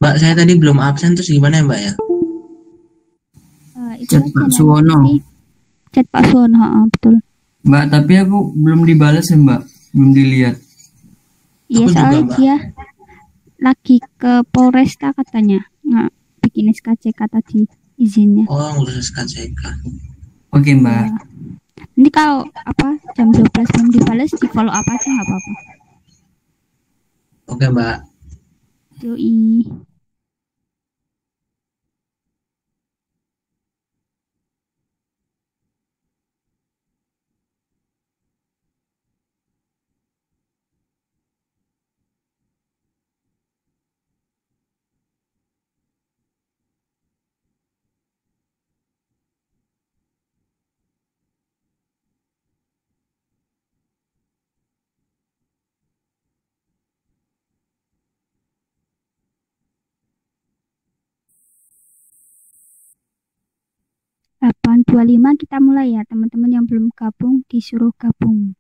Mbak, saya tadi belum absen, terus gimana ya, Mbak ya? Itu Chat aja Pak nanti Suwono. chat Pak Suwono, betul. Mbak, tapi aku belum dibales ya, Mbak. Belum dilihat. Iya, Aku juga, soalnya Mbak. dia lagi ke Polresta katanya, nggak bikin SKCK tadi izinnya. Oh, ngurus KCK. Oke, Mbak. Ya, nanti kalau jam 12 belum dibales, di follow up aja nggak apa-apa. Oke, Mbak. Yoi. Delapan 8.25 kita mulai ya, teman-teman yang belum gabung disuruh gabung.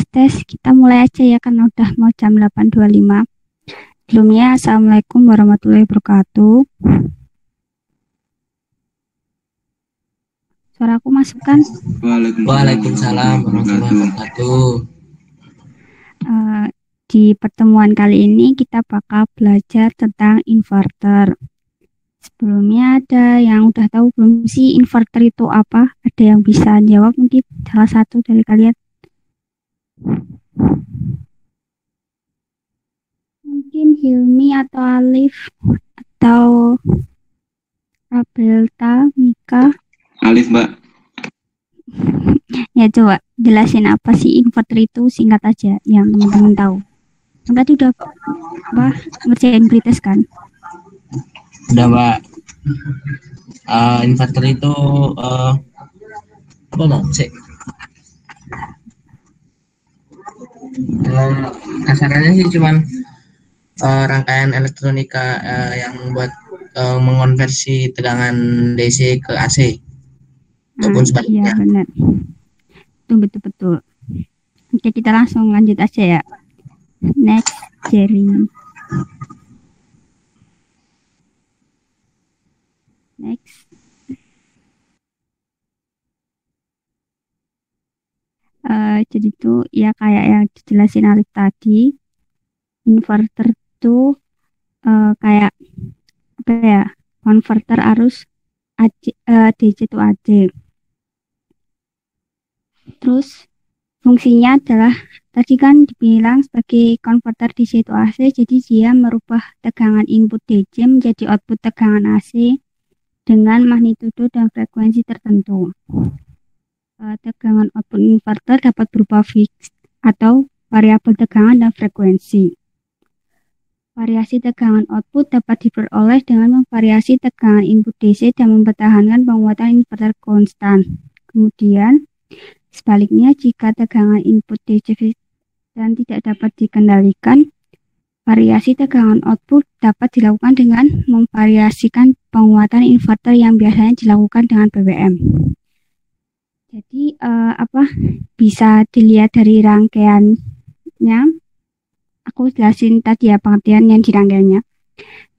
Tes kita mulai aja ya, karena udah mau jam 8.25. Sebelumnya, Assalamualaikum warahmatullahi wabarakatuh. Suaraku masuk kan? Waalaikumsalam warahmatullahi wabarakatuh. Di pertemuan kali ini kita bakal belajar tentang inverter. Sebelumnya ada yang udah tahu belum sih inverter itu apa? Ada yang bisa jawab mungkin salah satu dari kalian? Mungkin Hilmi atau Alif atau Abelta, Mika. Alif, Mbak. Ya coba jelasin apa sih inverter itu, singkat aja yang teman-teman tahu. Kan tadi udah ngerjain pretest kan? Udah Mbak. Inverter itu apa mau sih? Kasarannya sih cuman rangkaian elektronika yang buat mengonversi tegangan DC ke AC ataupun Iya sebaliknya. benar. Itu betul-betul. Oke, kita langsung lanjut aja ya. Next, Jerry. Next. Jadi itu ya kayak yang dijelasin Alif tadi, inverter itu kayak apa ya, konverter arus DC to AC. Terus fungsinya adalah tadi kan dibilang sebagai konverter DC to AC, jadi dia merubah tegangan input DC menjadi output tegangan AC dengan magnitudo dan frekuensi tertentu. Tegangan output inverter dapat berupa fixed atau variabel tegangan dan frekuensi. Variasi tegangan output dapat diperoleh dengan memvariasi tegangan input DC dan mempertahankan penguatan inverter konstan. Kemudian, sebaliknya jika tegangan input DC dan tidak dapat dikendalikan, variasi tegangan output dapat dilakukan dengan memvariasikan penguatan inverter yang biasanya dilakukan dengan BWM. Jadi bisa dilihat dari rangkaiannya. Aku jelasin tadi ya pengertian yang di rangkaiannya.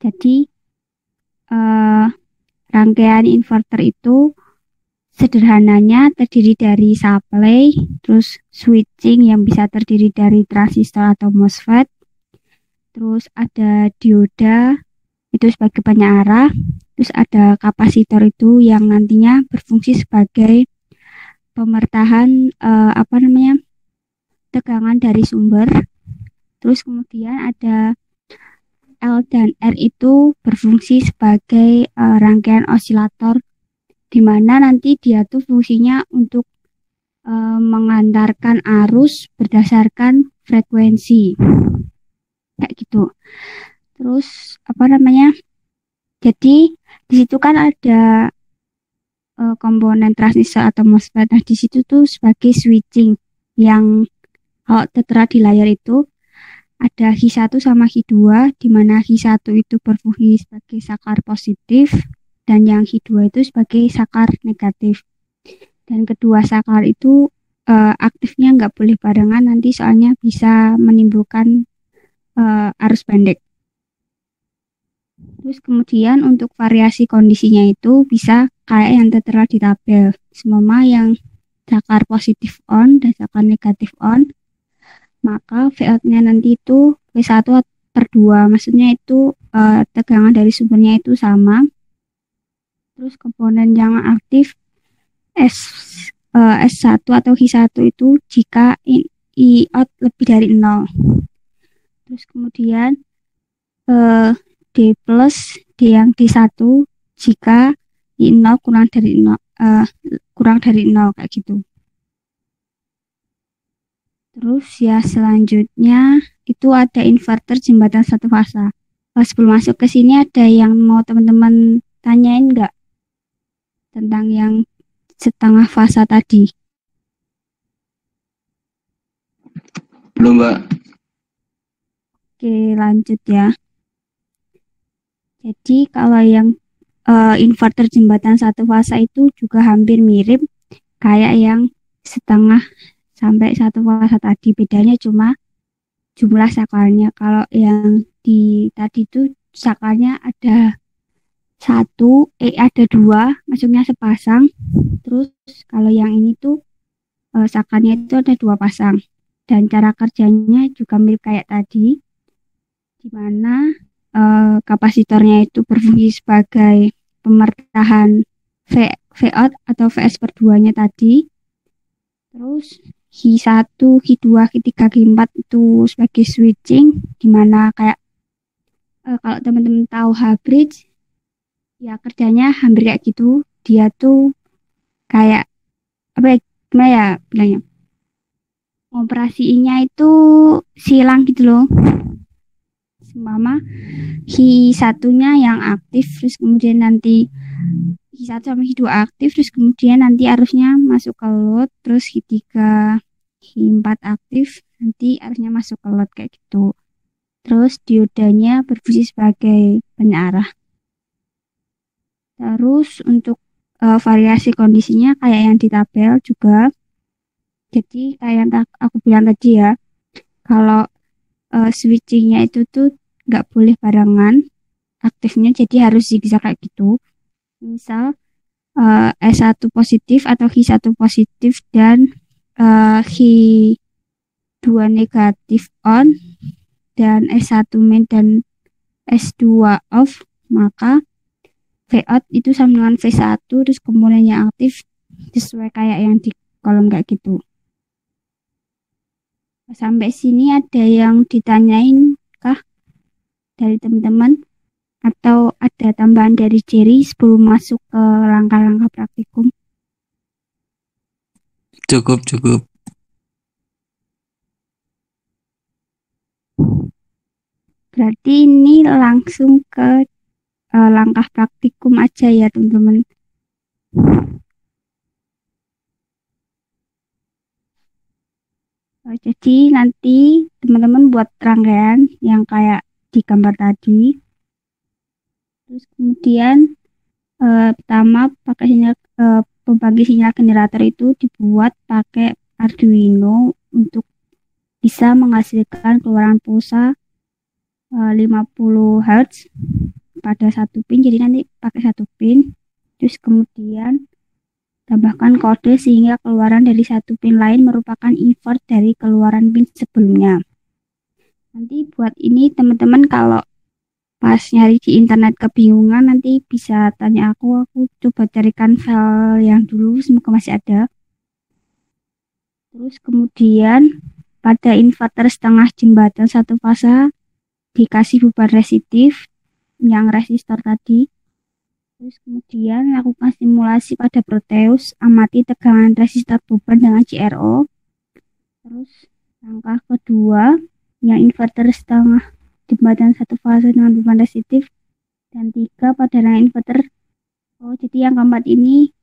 Jadi rangkaian inverter itu sederhananya terdiri dari supply, terus switching yang bisa terdiri dari transistor atau MOSFET, terus ada dioda itu sebagai penyearah, terus ada kapasitor itu yang nantinya berfungsi sebagai pemertahan tegangan dari sumber. Terus kemudian ada L dan R itu berfungsi sebagai rangkaian osilator, di mana nanti dia tuh fungsinya untuk mengantarkan arus berdasarkan frekuensi kayak gitu. Terus jadi di situ kan ada komponen transistor atau MOSFET. Nah, di situ tuh sebagai switching yang kalau tertera di layar itu ada Hi1 sama Hi2, di mana Hi1 itu berfungsi sebagai sakar positif dan yang Hi2 itu sebagai sakar negatif. Dan kedua sakar itu aktifnya nggak boleh barengan nanti soalnya bisa menimbulkan arus pendek. Terus kemudian untuk variasi kondisinya itu bisa kayak yang tertera di tabel. Semua yang sakar positif on dan sakar negatif on, maka Vout-nya nanti itu V1 per 2. Maksudnya itu tegangan dari sumbernya itu sama. Terus komponen yang aktif S1 atau Hi1 itu jika I out lebih dari 0. Terus kemudian D plus D yang D1 jika I0 kurang dari 0 kayak gitu. Terus ya selanjutnya itu ada inverter jembatan satu fasa. Sebelum masuk ke sini ada yang mau teman-teman tanyain nggak tentang yang setengah fasa tadi? Belum, Mbak. Oke, lanjut ya. Jadi kalau yang inverter jembatan satu fasa itu juga hampir mirip kayak yang setengah sampai satu fasa tadi. Bedanya cuma jumlah sakarnya. Kalau yang di tadi itu sakarnya ada ada 2, maksudnya sepasang. Terus kalau yang ini tuh sakarnya itu ada 2 pasang. Dan cara kerjanya juga mirip kayak tadi, di mana kapasitornya itu berfungsi sebagai pemertahan Vout atau Vs per 2-nya tadi. Terus Hi1, Hi2, Hi3, Hi4 itu sebagai switching, dimana kayak kalau teman-teman tahu H-bridge, ya kerjanya hampir kayak gitu. Dia tuh kayak apa ya, gimana ya bilangnya, operasinya itu silang gitu loh. Seumpama Hi1-nya yang aktif, terus kemudian nanti Hi1 sama Hi2 aktif, terus kemudian nanti arusnya masuk ke load, terus Hi3, Hi4 aktif, nanti arusnya masuk ke load kayak gitu. Terus diodanya berfungsi sebagai penarah. Terus untuk variasi kondisinya kayak yang di tabel juga. Jadi kayak yang aku bilang tadi ya, kalau switchingnya itu tuh nggak boleh barengan aktifnya, jadi harus zigzag kayak gitu. Misal S1 positif atau Hi1 positif dan Hi2 negatif on dan S1 main dan S2 off, maka Vout itu sama dengan V1 terus komponennya aktif sesuai kayak yang di kolom kayak gitu. Sampai sini ada yang ditanyain kah dari teman-teman? Atau ada tambahan dari Jerry sebelum masuk ke langkah-langkah praktikum? Cukup. Berarti ini langsung ke langkah praktikum aja ya teman-teman. Jadi nanti teman-teman buat rangkaian yang kayak di gambar tadi. Terus kemudian pertama pakai sinyal pembagi sinyal generator itu dibuat pakai Arduino untuk bisa menghasilkan keluaran pulsa 50 Hz pada satu pin. Jadi nanti pakai satu pin, terus kemudian tambahkan kode sehingga keluaran dari satu pin lain merupakan invert dari keluaran pin sebelumnya. Nanti buat ini teman-teman kalau pas nyari di internet kebingungan nanti bisa tanya aku coba carikan file yang dulu, semoga masih ada. Terus kemudian pada inverter setengah jembatan satu fasa dikasih beban resistif yang resistor tadi. Terus kemudian lakukan simulasi pada Proteus, amati tegangan resistor beban dengan CRO. Terus langkah kedua yang inverter setengah jembatan satu fase dengan beban resistif, dan 3 pada rangkaian inverter. Jadi yang keempat ini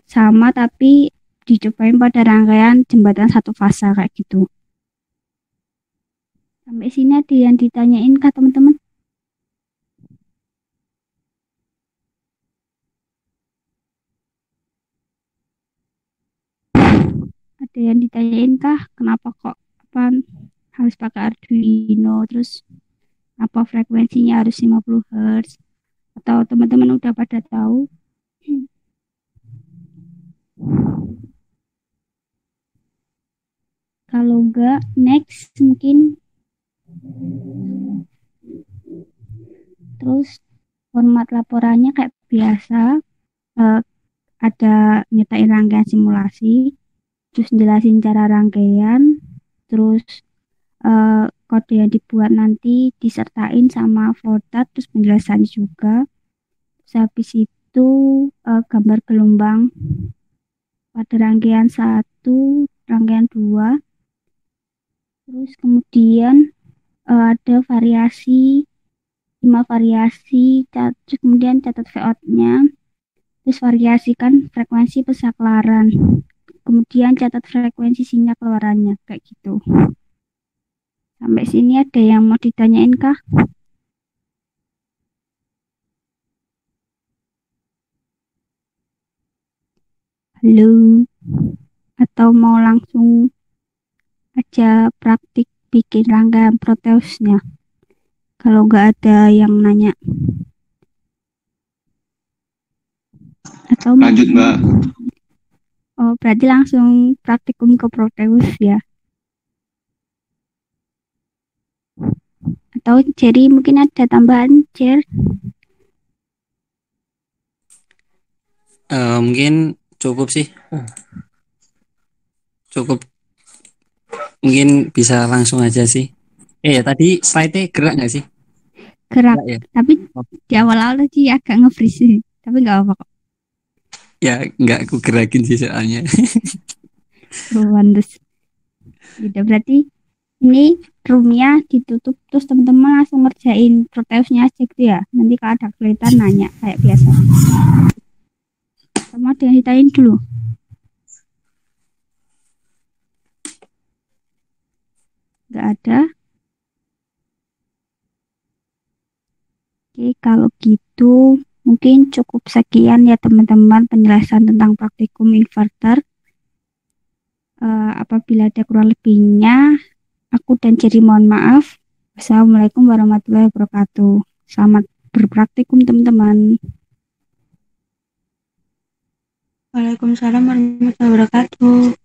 sama tapi dicobain pada rangkaian jembatan satu fase kayak gitu. Sampai sini ada yang ditanyain kah teman-teman? Ada yang ditanyain kah kenapa kok harus pakai Arduino, terus apa frekuensinya harus 50 Hz, atau teman-teman udah pada tahu? Kalau enggak, next mungkin. Terus format laporannya kayak biasa, ada nyetain rangkaian simulasi, terus jelasin cara rangkaian, terus kode yang dibuat nanti disertain sama flowchart, terus penjelasan juga. Terus habis itu gambar gelombang pada rangkaian 1, rangkaian 2. Terus kemudian ada variasi 5 variasi, terus kemudian catat Vout-nya, terus variasikan frekuensi pesaklaran, kemudian catat frekuensi sinyal keluarannya kayak gitu. Sampai sini ada yang mau ditanyain kah? Halo? Atau mau langsung aja praktik bikin rangkaian Proteusnya? Kalau nggak ada yang nanya. Atau Lanjut, Mbak. Berarti langsung praktikum ke Proteus ya. Atau Jerry mungkin ada tambahan, Jer? Mungkin cukup sih. Cukup. Mungkin bisa langsung aja sih. Tadi slide-nya gerak nggak sih? Gerak. Gerak ya? Tapi di awal-awal tadi agak nge-freeze. Tapi nggak apa-apa kok. Ya, nggak aku gerakin sih soalnya. Pantes. Gitu, berarti ini roomnya ditutup terus teman-teman langsung ngerjain Proteusnya aja gitu ya. Nanti kalau ada kesulitan nanya kayak biasa. Sama ada yang ditanyain dulu. Nggak ada. Oke, kalau gitu mungkin cukup sekian ya teman-teman penjelasan tentang praktikum inverter. Apabila ada kurang lebihnya, aku dan Jerry mohon maaf. Wassalamualaikum warahmatullahi wabarakatuh. Selamat berpraktikum teman-teman. Waalaikumsalam warahmatullahi wabarakatuh.